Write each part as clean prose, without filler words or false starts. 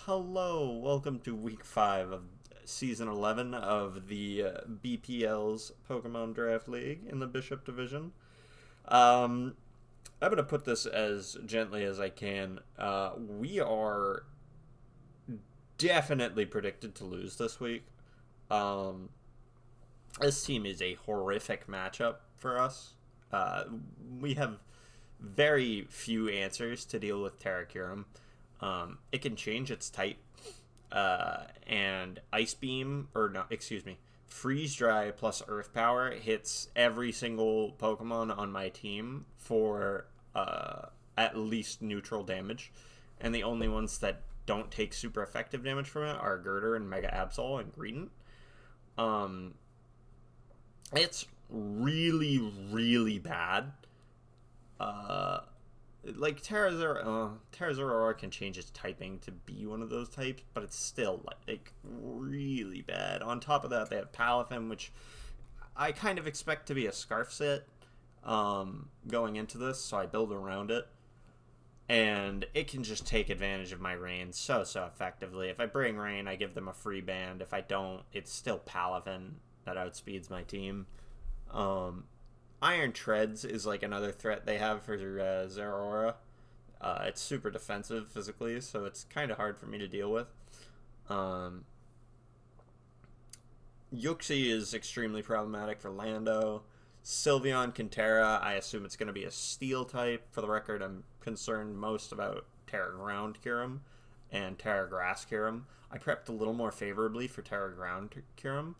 Hello, welcome to week 5 of season 11 of the BPL's Pokemon Draft League in the Bishop Division. Um, I'm going to put this as gently as I can. We are definitely predicted to lose this week. Um, this team is a horrific matchup for us. Uh, we have very few answers to deal with Terracurum. It can change its type, and Ice Beam, or no, excuse me, Freeze Dry plus Earth Power hits every single Pokemon on my team for at least neutral damage, and the only ones that don't take super effective damage from it are Girder and Mega Absol and Greedent. Um, it's really, really bad. Uh, like Terrazora can change its typing to be one of those types, but it's still like really bad. On top of that, they have Palafin, which I kind of expect to be a Scarf set going into this, so I build around it. And it can just take advantage of my rain so effectively. If I bring rain, I give them a free band. If I don't, it's still Palafin that outspeeds my team. Um, Iron Treads is like another threat they have for Zeraora. It's super defensive physically, so it's kind of hard for me to deal with. Um, Yuxi is extremely problematic for Lando. Sylveon Cantera, I assume it's going to be a steel type. For the record, I'm concerned most about Terra Ground Kyurem and Terra Grass Kyurem. I prepped a little more favorably for Terra Ground Kyurem,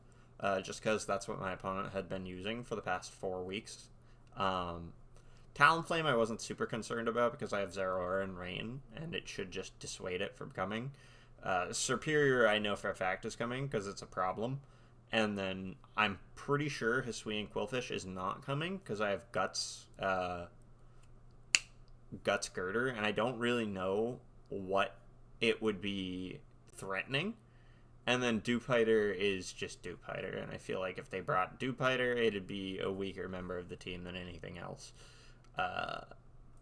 just because that's what my opponent had been using for the past 4 weeks. Talonflame I wasn't super concerned about because I have Zeraora and Rain, and it should just dissuade it from coming. Superior I know for a fact is coming because it's a problem. And then I'm pretty sure Hisuian Quillfish is not coming because I have Guts Girder, and I don't really know what it would be threatening. And then Dewpider is just Dewpider, and I feel like if they brought Dewpider, it'd be a weaker member of the team than anything else. Uh,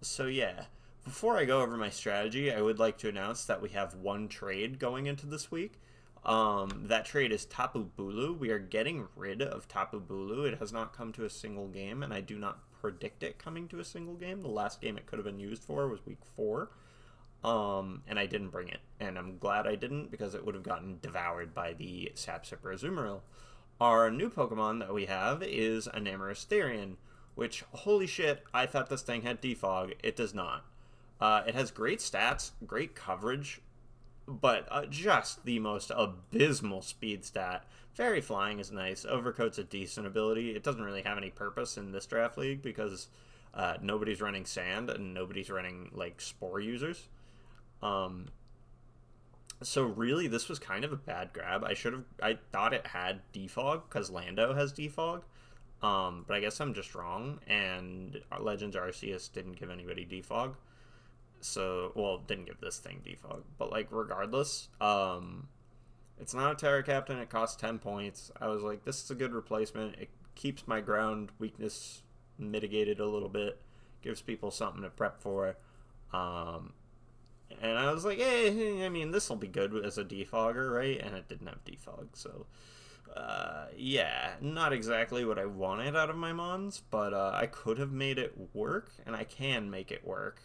so yeah, before I go over my strategy, I would like to announce that we have one trade going into this week. That trade is Tapu Bulu. We are getting rid of Tapu Bulu. It has not come to a single game, and I do not predict it coming to a single game. The last game it could have been used for was week 4. And I didn't bring it. And I'm glad I didn't because it would have gotten devoured by the Sapsipper Azumarill. Our new Pokemon that we have is Enamorous Therian, which, holy shit, I thought this thing had Defog. It does not. It has great stats, great coverage, but just the most abysmal speed stat. Fairy Flying is nice. Overcoat's a decent ability. It doesn't really have any purpose in this draft league because nobody's running Sand and nobody's running, like, Spore users. So really, this was kind of a bad grab. I thought it had Defog because Lando has Defog. But I guess I'm just wrong, and Legends Arceus didn't give anybody Defog. So, well, didn't give this thing Defog. But, like, regardless, it's not a Terra Captain. It costs 10 points. I was like, this is a good replacement. It keeps my ground weakness mitigated a little bit. Gives people something to prep for. And I was like, hey, I mean, this will be good as a defogger, right? And it didn't have defog, so yeah, not exactly what I wanted out of my Mons, but I could have made it work, and I can make it work.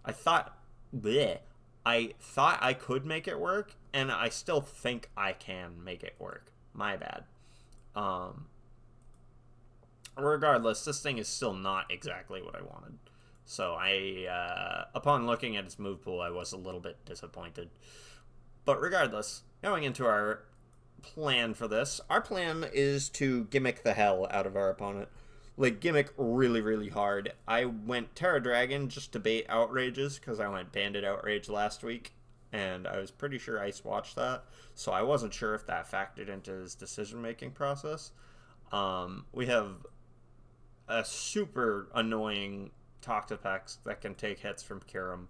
I thought, bleh, I thought I could make it work, and I still think I can make it work. My bad. Regardless, this thing is still not exactly what I wanted. So upon looking at its move pool, I was a little bit disappointed. But regardless, going into our plan for this, our plan is to gimmick the hell out of our opponent. Like, gimmick really, really hard. I went Terra Dragon just to bait Outrages, because I went Bandit Outrage last week, and I was pretty sure Ice watched that, so I wasn't sure if that factored into his decision-making process. We have a super annoying Toxapex that can take hits from Kyurem,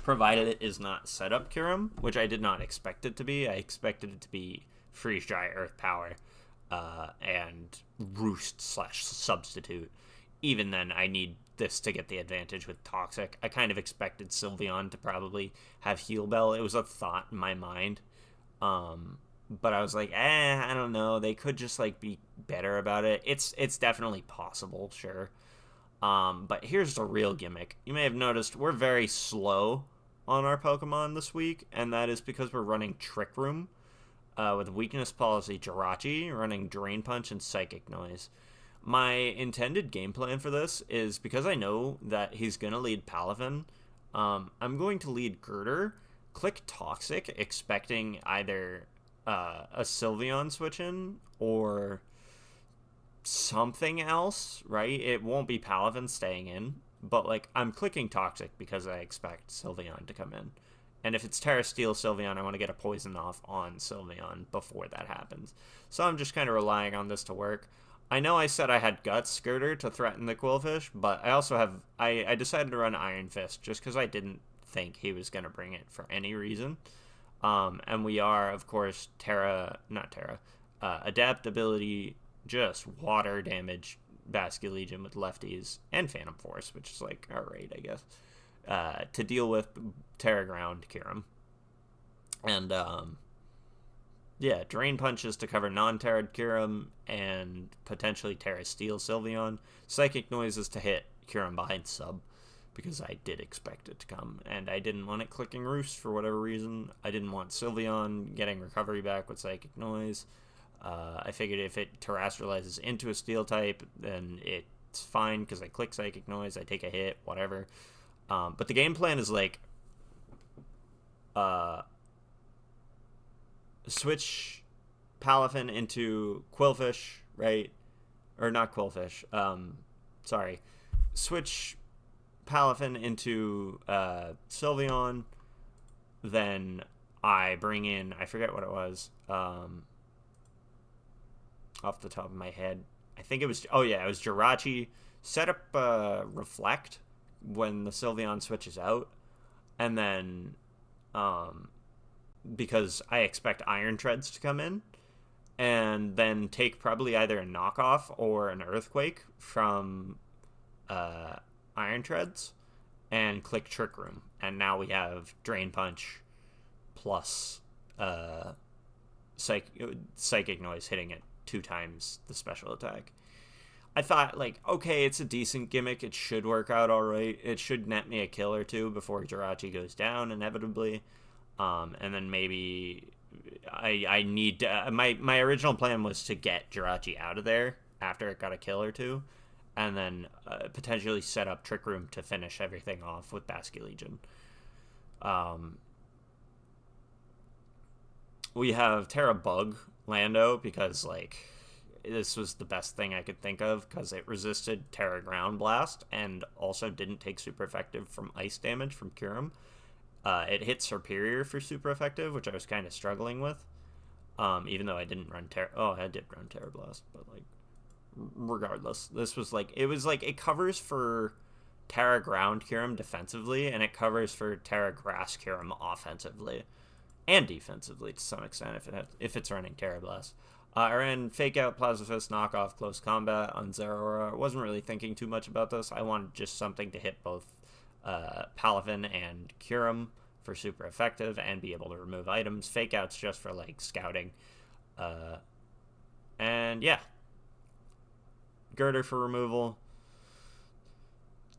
provided it is not setup Kyurem, which I did not expect it to be. I expected it to be Freeze Dry Earth Power and Roost / Substitute. Even then, I need this to get the advantage with Toxic. I kind of expected Sylveon to probably have Heal Bell. It was a thought in my mind. But I was like, I don't know. They could just like be better about it. It's definitely possible, sure. But here's the real gimmick. You may have noticed we're very slow on our Pokemon this week, and that is because we're running Trick Room with Weakness Policy Jirachi, running Drain Punch and Psychic Noise. My intended game plan for this is because I know that he's going to lead Palafin, I'm going to lead Girder, click Toxic, expecting either a Sylveon switch in or something else, right? It won't be Palafin staying in, but like I'm clicking Toxic because I expect Sylveon to come in. And if it's Terra Steel Sylveon, I want to get a Poison off on Sylveon before that happens. So I'm just kind of relying on this to work. I know I said I had Guts Skirter to threaten the Quillfish, but I also have... I decided to run Iron Fist just because I didn't think he was going to bring it for any reason. And we are, of course, Adaptability, just water damage, Basculegion with lefties, and Phantom Force, which is like, alright, I guess. To deal with Terra Ground Kyurem. And, yeah, Drain Punches to cover non-Terra Kyurem and potentially Terra Steel Sylveon. Psychic Noises to hit Kyurem behind sub, because I did expect it to come. And I didn't want it clicking Roost for whatever reason. I didn't want Sylveon getting recovery back with Psychic Noise. I figured if it terrestrializes into a Steel type, then it's fine, because I click Psychic Noise, I take a hit, whatever. But the game plan is like, switch Palafin into Quillfish, right? Or not Quillfish. Sorry. Switch Palafin into Sylveon. Then I bring in, I forget what it was. Off the top of my head. I think it was, it was Jirachi. Set up Reflect when the Sylveon switches out, and then because I expect Iron Treads to come in, and then take probably either a knockoff or an Earthquake from Iron Treads and click Trick Room, and now we have Drain Punch plus Psychic Noise hitting it 2 times the special attack. I thought, like, okay, it's a decent gimmick. It should work out all right. It should net me a kill or 2 before Jirachi goes down, inevitably. And then maybe I need to... my original plan was to get Jirachi out of there after it got a kill or 2, and then potentially set up Trick Room to finish everything off with Basculegion. We have Terra Bug Lando because, like... this was the best thing I could think of because it resisted Terra Ground Blast and also didn't take super effective from ice damage from Kyurem. It hit Superior for super effective, which I was kind of struggling with. Even though I didn't run Terra... oh, I did run Terra Blast, but like, regardless, this was like... it covers for Terra Ground Kyurem defensively, and it covers for Terra Grass Kyurem offensively. And defensively to some extent if it's running Terra Blast. I ran Fake Out, Plasma Fist, Knockoff, Close Combat on Zeraora. I wasn't really thinking too much about this. I wanted just something to hit both Palafin and Kyurem for super effective and be able to remove items. Fake Out's just for, like, scouting. And, yeah. Girder for removal.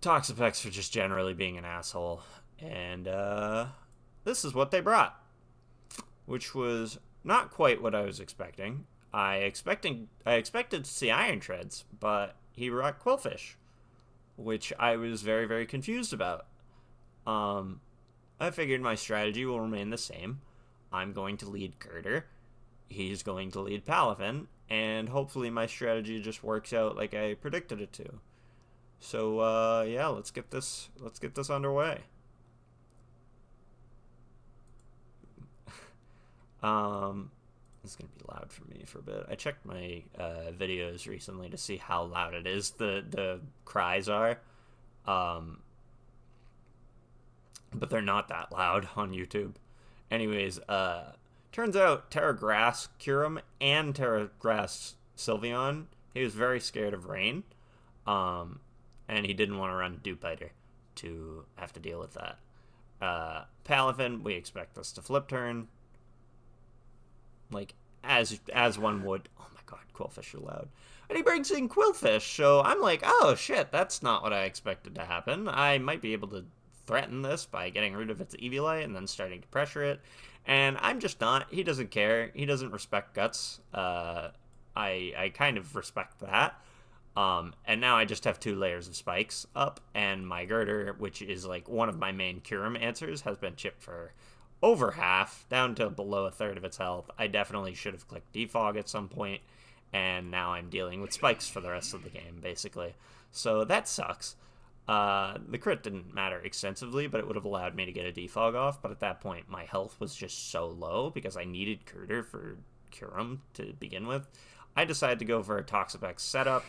Toxapex for just generally being an asshole. And this is what they brought, which was not quite what I was expecting. I expected to see Iron Treads, but he brought Quillfish, which I was very, very confused about. I figured my strategy will remain the same. I'm going to lead Girder. He's going to lead Palafin, and hopefully my strategy just works out like I predicted it to. So yeah, let's get this underway. It's gonna be loud for me for a bit. I checked my videos recently to see how loud it is. The cries are, but they're not that loud on YouTube. Anyways, turns out Terra Grass Kyurem and Terra Grass Sylveon, he was very scared of rain, and and he didn't want to run Dupe Biter to have to deal with that. Palafin, we expect this to flip turn. Like, as one would. Oh my god, Quillfish are loud. And he brings in Quillfish, so I'm like, oh shit, that's not what I expected to happen. I might be able to threaten this by getting rid of its Eviolite and then starting to pressure it. And I'm just not. He doesn't care. He doesn't respect Guts. I kind of respect that. And now I just have 2 layers of spikes up, and my Girder, which is like one of my main Kyurem answers, has been chipped for over half, down to below a third of its health. I definitely should have clicked Defog at some point, and now I'm dealing with spikes for the rest of the game, basically. So that sucks. The crit didn't matter extensively, but it would have allowed me to get a Defog off, but at that point, my health was just so low, because I needed Girder for Kyurem to begin with. I decided to go for a Toxapex setup.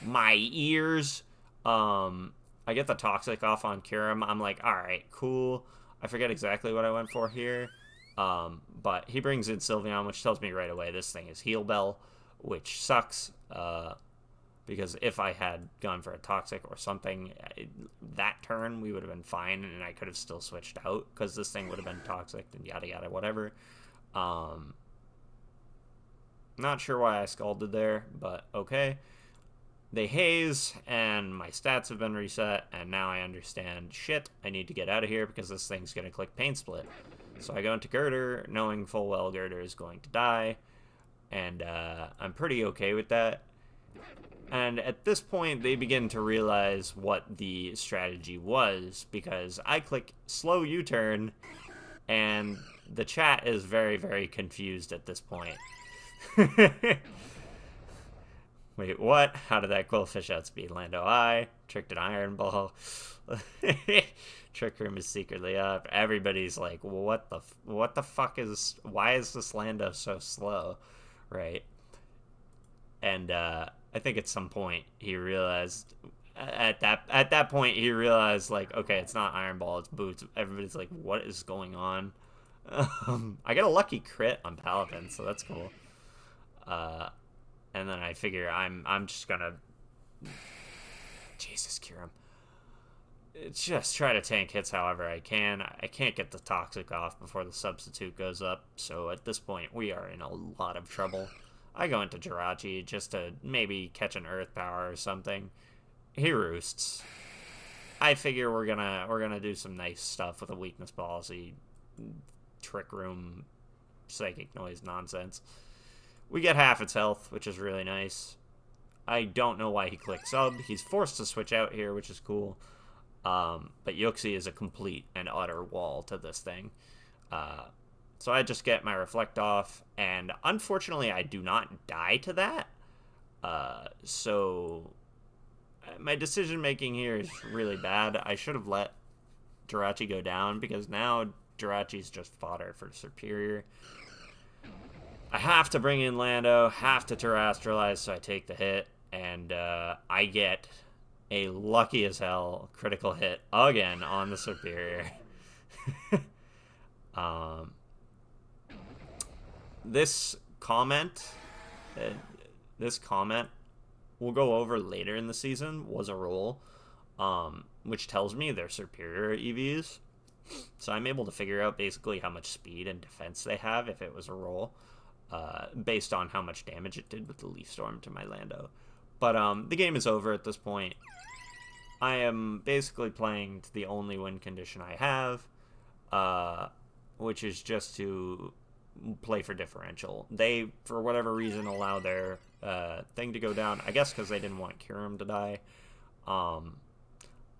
My ears. I get the Toxic off on Kyurem. I'm like, alright, cool. I forget exactly what I went for here. But he brings in Sylveon, which tells me right away this thing is Heal Bell, which sucks. Because if I had gone for a Toxic or something, that turn, we would have been fine, and I could have still switched out, because this thing would have been Toxic and yada yada, whatever. Not sure why I scalded there, but okay. They haze, and my stats have been reset, and now I understand, shit, I need to get out of here because this thing's going to click Pain Split. So I go into Girder, knowing full well Girder is going to die, and I'm pretty okay with that. And at this point, they begin to realize what the strategy was, because I click slow U-turn, and the chat is very, very confused at this point. Wait, what? How did that Quillfish outspeed Lando I? Tricked an Iron Ball. Trick Room is secretly up. Everybody's like, what the fuck is... Why is this Lando so slow? Right? And I think at some point he realized... At that point he realized, like, okay, it's not Iron Ball, it's Boots. Everybody's like, what is going on? I got a lucky crit on Paladin, so that's cool. And then I figure I'm just gonna... Jesus, Kyurem. Just try to tank hits however I can. I can't get the Toxic off before the substitute goes up, so at this point we are in a lot of trouble. I go into Jirachi just to maybe catch an Earth Power or something. He roosts. I figure we're gonna do some nice stuff with a weakness policy, Trick Room, Psychic Noise nonsense. We get half its health, which is really nice. I don't know why he clicked sub. He's forced to switch out here, which is cool. But Yoxi is a complete and utter wall to this thing. So I just get my Reflect off, and unfortunately I do not die to that. So my decision making here is really bad. I should have let Jirachi go down, because now Jirachi's just fodder for Superior. I have to bring in Lando, have to terrestrialize, so I take the hit, and I get a lucky as hell critical hit again on the Superior. This comment we'll go over later in the season was a roll, which tells me they're superior EVs. So I'm able to figure out basically how much speed and defense they have if it was a roll. Based on how much damage it did with the Leaf Storm to my Lando. But the game is over at this point. I am basically playing to the only win condition I have, which is just to play for differential. They, for whatever reason, allow their thing to go down. I guess because they didn't want Kyurem to die.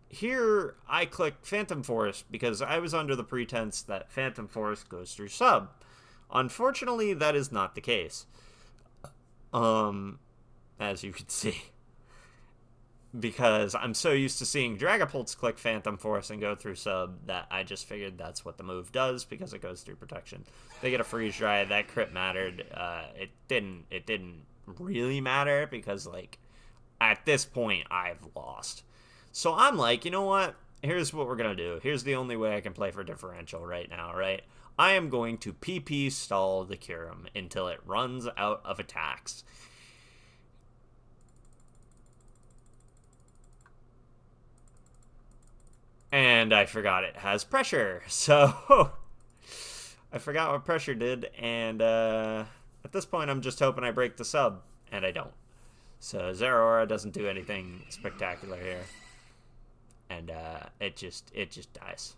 Here, I click Phantom Force because I was under the pretense that Phantom Force goes through sub. Unfortunately, that is not the case. As you can see. Because I'm so used to seeing Dragapults click Phantom Force and go through sub that I just figured that's what the move does because it goes through protection. They get a freeze dry. That crit mattered. It didn't really matter because, like, at this point, I've lost. So I'm like, you know what? Here's what we're going to do. Here's the only way I can play for differential right now, right? I am going to PP stall the Kyurem until it runs out of attacks. And I forgot it has pressure. So I forgot what pressure did. And at this point, I'm just hoping I break the sub. And I don't. So Zeraora doesn't do anything spectacular here. And it just dies.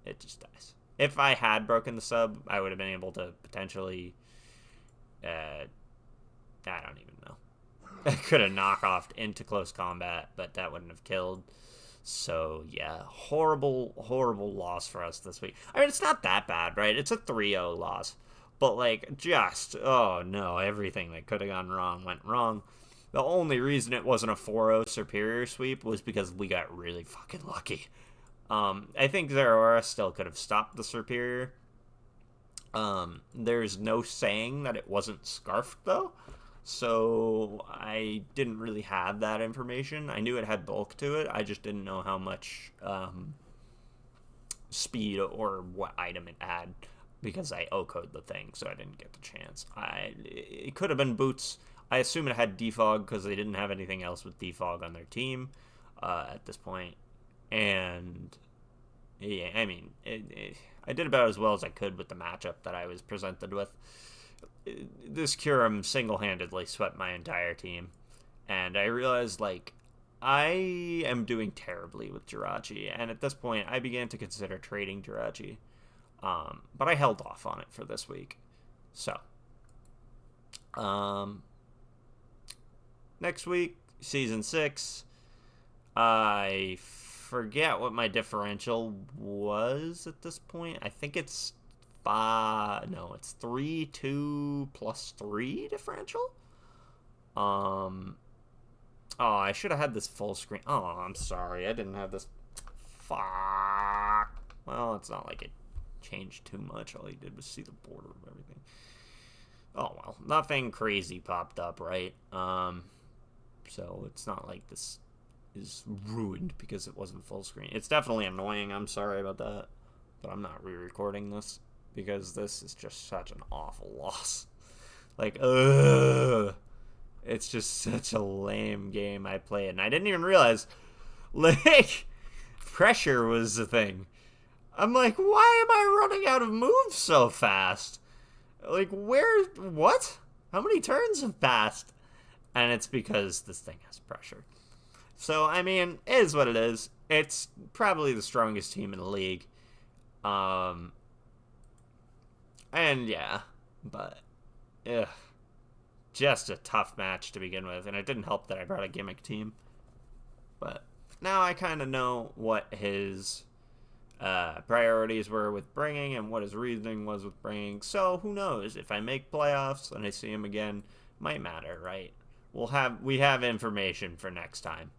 It just dies. If I had broken the sub, I would have been able to potentially... I don't even know. I could have knocked off into close combat, but that wouldn't have killed. So, yeah, horrible, horrible loss for us this week. I mean, it's not that bad, right? It's a 3-0 loss. But, like, just, oh, no, everything that could have gone wrong went wrong. The only reason it wasn't a 4-0 superior sweep was because we got really fucking lucky. I think Zeraora still could have stopped the superior. There's no saying that it wasn't scarfed, though. So I didn't really have that information. I knew it had bulk to it. I just didn't know how much speed or what item it had because I O-code the thing, so I didn't get the chance. It could have been boots. I assume it had defog because they didn't have anything else with defog on their team at this point. And yeah, I mean, I did about as well as I could with the matchup that I was presented with. This Kyurem single-handedly swept my entire team, and I realized, like, I am doing terribly with Jirachi, and at this point, I began to consider trading Jirachi, but I held off on it for this week. So, next week, Season 6, I forget what my differential was at this point. I think it's 3-2 plus 3 differential. Oh, I should have had this full screen. Oh, I'm sorry, I didn't have this. Fuck. Well, it's not like it changed too much. All you did was see the border of everything. Oh well, nothing crazy popped up, right? So it's not like this is ruined because it wasn't full screen. It's definitely annoying. I'm sorry about that, but I'm not re-recording this because this is just such an awful loss. Like, it's just such a lame game I played, and I didn't even realize, like, pressure was the thing. I'm like, why am I running out of moves so fast? Like, what? How many turns have passed? And it's because this thing has pressure. So, I mean, it is what it is. It's probably the strongest team in the league. And yeah, but, just a tough match to begin with. And it didn't help that I brought a gimmick team. But now I kind of know what his priorities were with bringing and what his reasoning was with bringing. So who knows? If I make playoffs and I see him again, might matter, right? We have information for next time.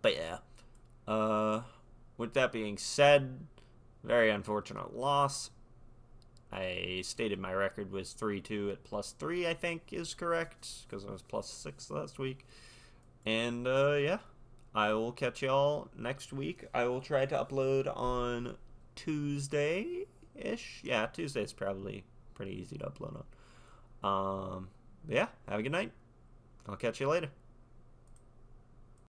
But yeah. With that being said, very unfortunate loss. I stated my record was 3-2 at +3, I think is correct, because I was +6 last week. And yeah, I will catch y'all next week. I will try to upload on Tuesday-ish. Yeah, Tuesday's probably pretty easy to upload on. Yeah, have a good night. I'll catch you later.